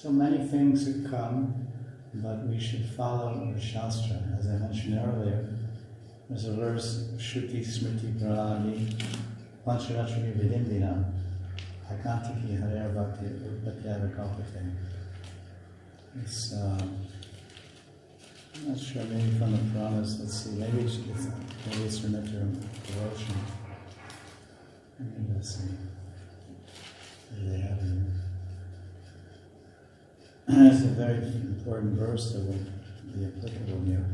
So many things that come, but we should follow the Shastra. As I mentioned earlier, there's a verse, Shruti Smriti Pranadi Pancharatri Vidindina Akantiki Hare Bhakti Utpatyava Kalpate. It's, I'm not sure, maybe from the Puranas, let's see, maybe it's from the devotion. Maybe let's see. Maybe they have it. It's a very important verse that would be applicable here.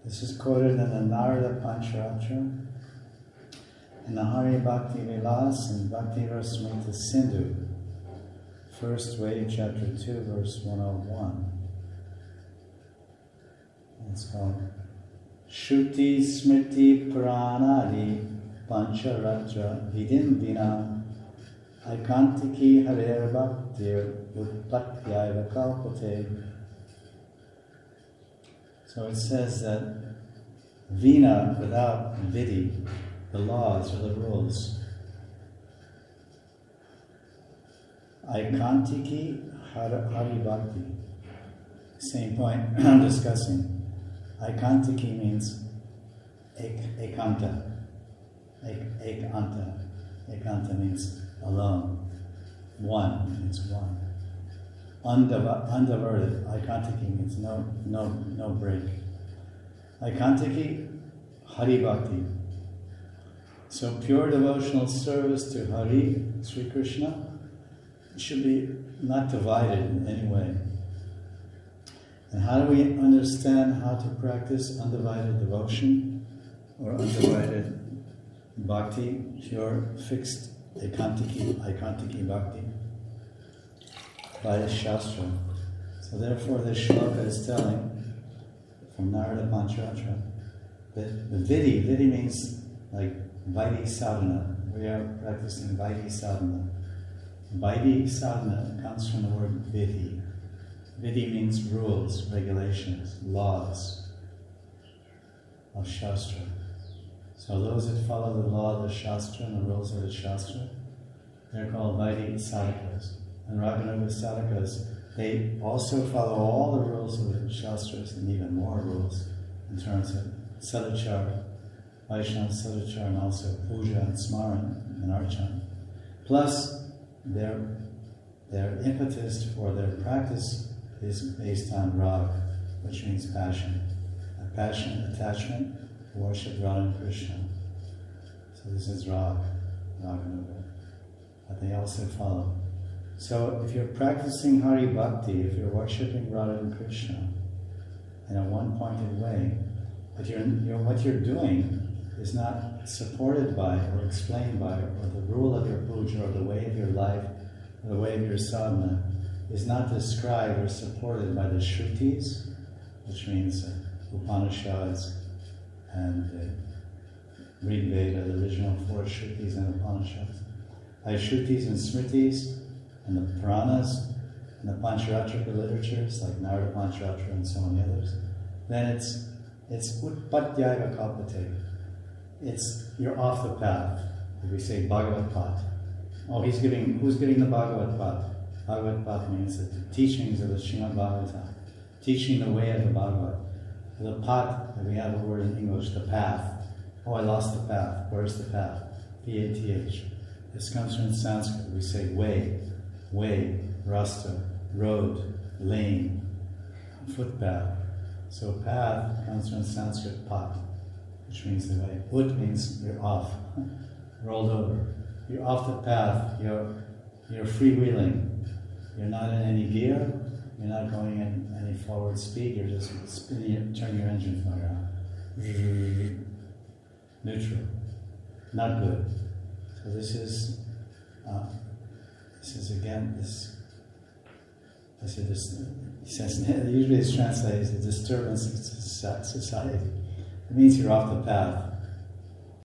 This is quoted in the Narada Pancharatra, in the Hari Bhakti Lilas and Bhakti Rasamrita Sindhu, first wave, chapter 2, verse 101. And it's called Shruti Smriti Pranadi Pancharatra Vidindina Aikantiki Hare Bhaktir Utpatyaiva Kalpate. So it says that Vina, without Vidhi, the laws or the rules, Aikantiki Hari Bhakti. Same point I'm discussing. Aikantiki means ekanta. Ekanta. Ekanta means alone. One means one. Undiverted. Aikantiki means no break. Aikantiki Hari Bhakti. So pure devotional service to Hari, Sri Krishna, should be not divided in any way. And how do we understand how to practice undivided devotion or undivided bhakti, pure, fixed, ekantiki bhakti? By the Shastra. So therefore this shloka is telling, from Narada Pancharatra, that the vidhi means like Vaidhi sadhana. We are practicing Vaidhi sadhana. Vaidhi sadhana comes from the word vidhi. Vidhi means rules, regulations, laws of Shastra. So those that follow the law of the Shastra and the rules of the Shastra, they're called Vaidhi sadhakas. And Raganuga sadhakas, they also follow all the rules of the Shastras and even more rules in terms of sadachara, Vaishnava sadachara, and also puja and smaran and archana. Plus, their impetus for their practice is based on rag, which means passion. A passion, attachment, worship Radha and Krishna. So this is Raganuga. But they also follow. So if you're practicing Hari Bhakti, if you're worshipping Radha and Krishna in a one-pointed way, but what you're doing is not supported by or explained by, or the rule of your puja or the way of your life or the way of your sadhana is not described or supported by the Shrutis, which means Upanishads and Rig Veda, the original 4 Shrutis and Upanishads, by Shrutis and Smritis and the Puranas and the Pancharatrika literatures like Narada Pancharatra and so many others, then it's Utpatyaiva Kalpate. You're off the path. If we say Bhagavad Path, who's giving the Bhagavad Path? Bhagavad Path means the teachings of the Srimad Bhagavatam, teaching the way of the Bhagavad. The path, we have a word in English, the path. Oh, I lost the path. Where's the path? P-A-T-H. This comes from Sanskrit. We say way, rasta, road, lane, footpath. So path comes from Sanskrit path, which means the way. Ut means you're off, rolled over. You're off the path. You're freewheeling. You're not in any gear. You're not going in any forward speed. You're just spinning. Turn your engine around. Neutral. Not good. So this is again this. He says usually it's translated as a disturbance of society. It means you're off the path.